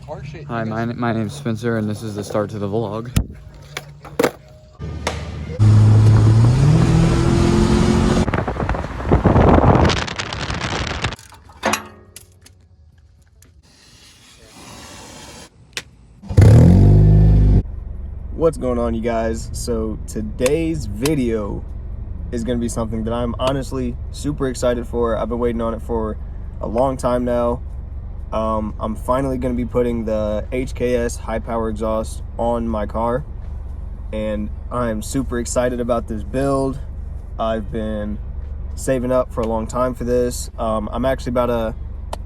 Hi, my name's Spencer, and this is the start to the vlog. What's going on, you guys? So today's video is going to be something that I'm honestly super excited for. I've been waiting on it for a long time now. I'm finally going to be putting the HKS High Power exhaust on my car, and I'm super excited about this build. I've been saving up for a long time for this. I'm actually about to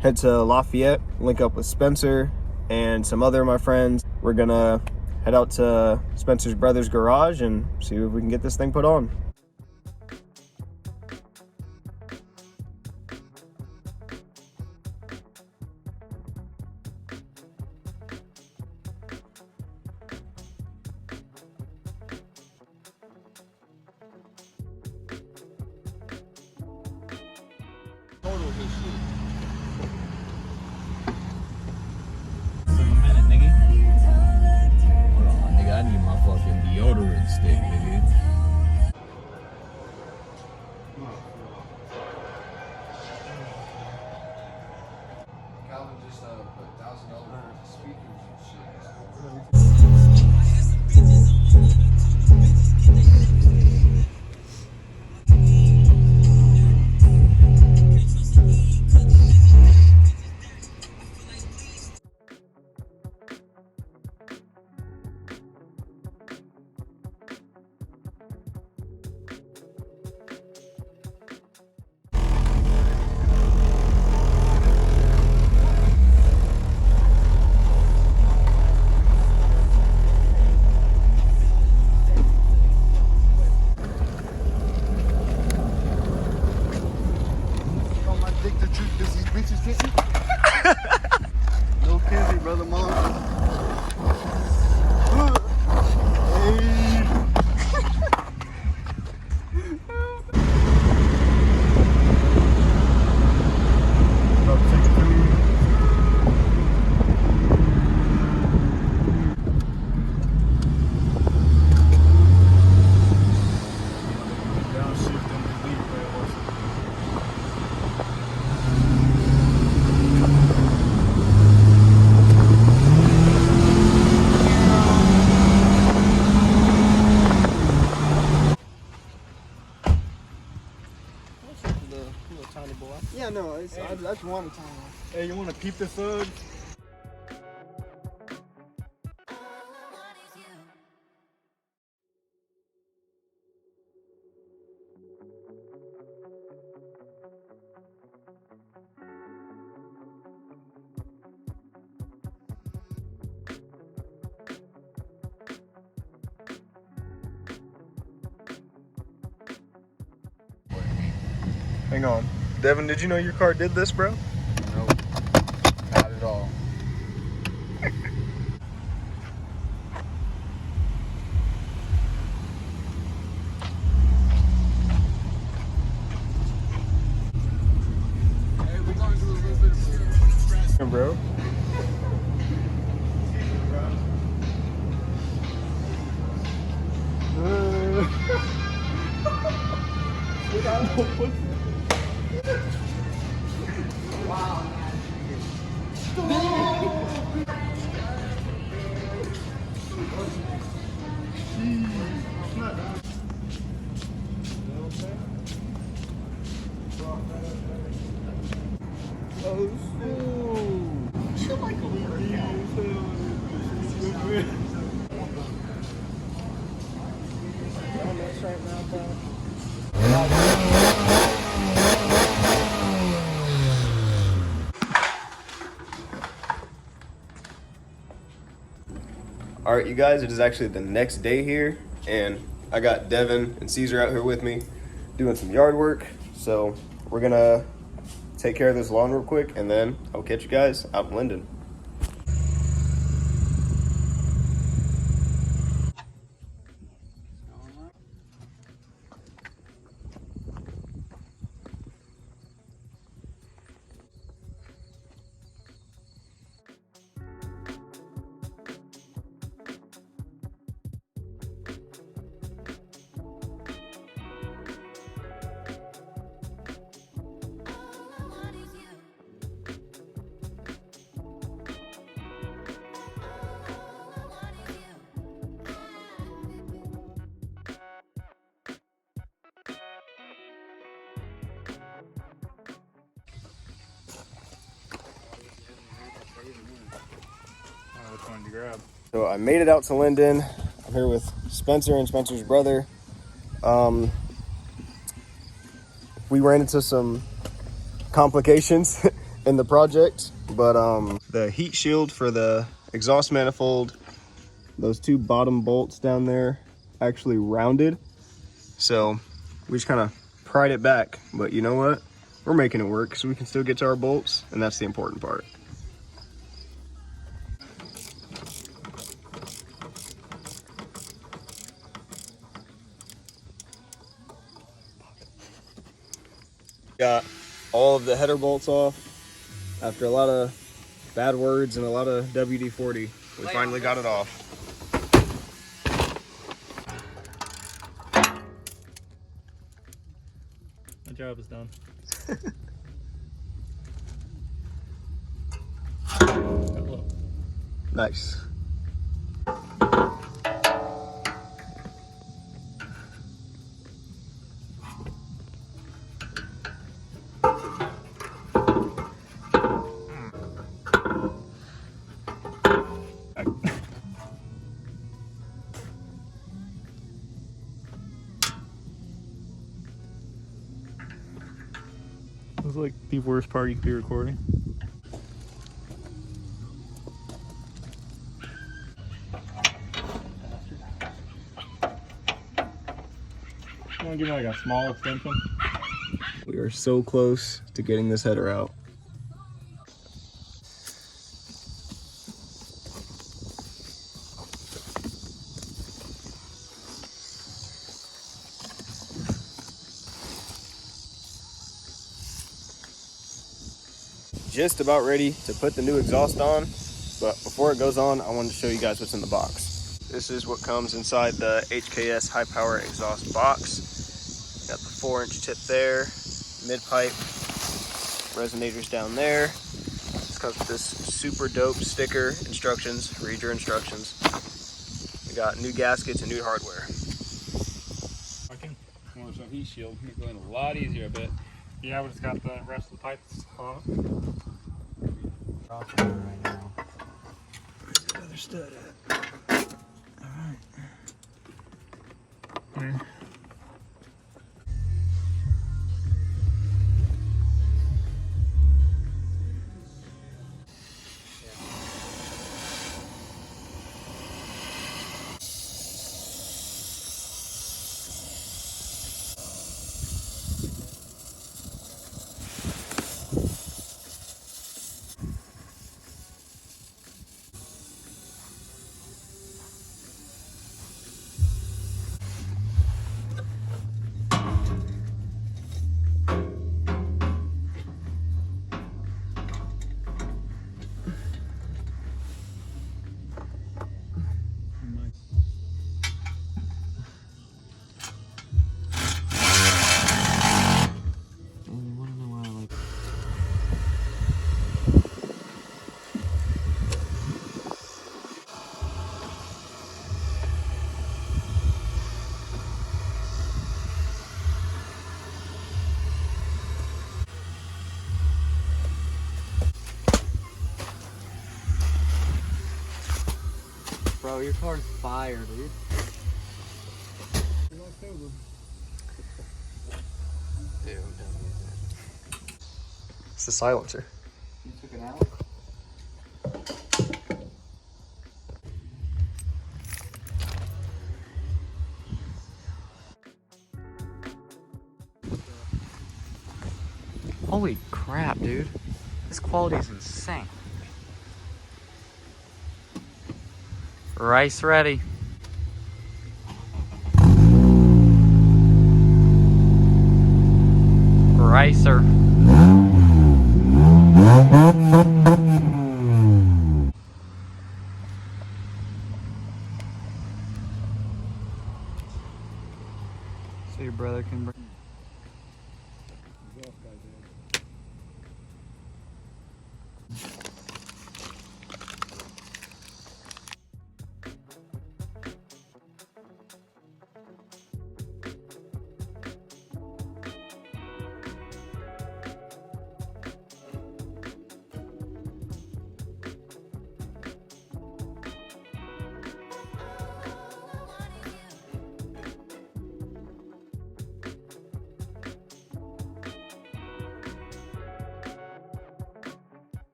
head to Lafayette, link up with Spencer and some other of my friends. We're gonna head out to Spencer's brother's garage and see if we can get this thing put on. I need my fucking deodorant stick, nigga. Calvin just put $1,000 speakers and shit. No kizzy, brother, mom. Tiny boy. Yeah, no, it's, hey. I just want a tiny one. Hey, you want to peep the thug? Hang on. Devin, did you know your car did this, bro? Nope. Not at all. Hey, we're going to do a little bit of Bro. All right, you guys, it is actually the next day here, and I got Devin and Caesar out here with me doing some yard work. So we're gonna take care of this lawn real quick, and then I'll catch you guys out in Linden. wanted to grab. So I made it out to Linden. I'm here with Spencer and Spencer's brother. We ran into some complications in the project, but the heat shield for the exhaust manifold, those two bottom bolts down there actually rounded. So we just kind of pried it back, but you know what? We're making it work so we can still get to our bolts, and that's the important part. Got all of the header bolts off. After a lot of bad words and a lot of WD-40, we finally got it off. My job is done. Nice. This is like the worst part you could be recording. You want to give me like a small extension? We are so close to getting this header out. Just about ready to put the new exhaust on, but before it goes on, I wanted to show you guys what's in the box. This is what comes inside the HKS High Power exhaust box. Got the 4-inch tip there, mid pipe, resonators down there. This comes with this super dope sticker, instructions, read your instructions. We got new gaskets and new hardware. More so heat shield, make it going a lot easier, I bet. Yeah, we just got the rest of the pipes on it. Right now. Where's the other stud at? Alright. Bro, your car's fire, dude. Dude, don't use it. It's the silencer. You took it out? Holy crap, dude. This quality is insane. Rice ready. Ricer. So your brother can bring.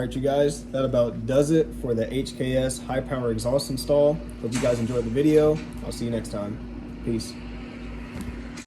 right, you guys, that about does it for the HKS High Power exhaust install. Hope you guys enjoyed the video. I'll see you next time. Peace.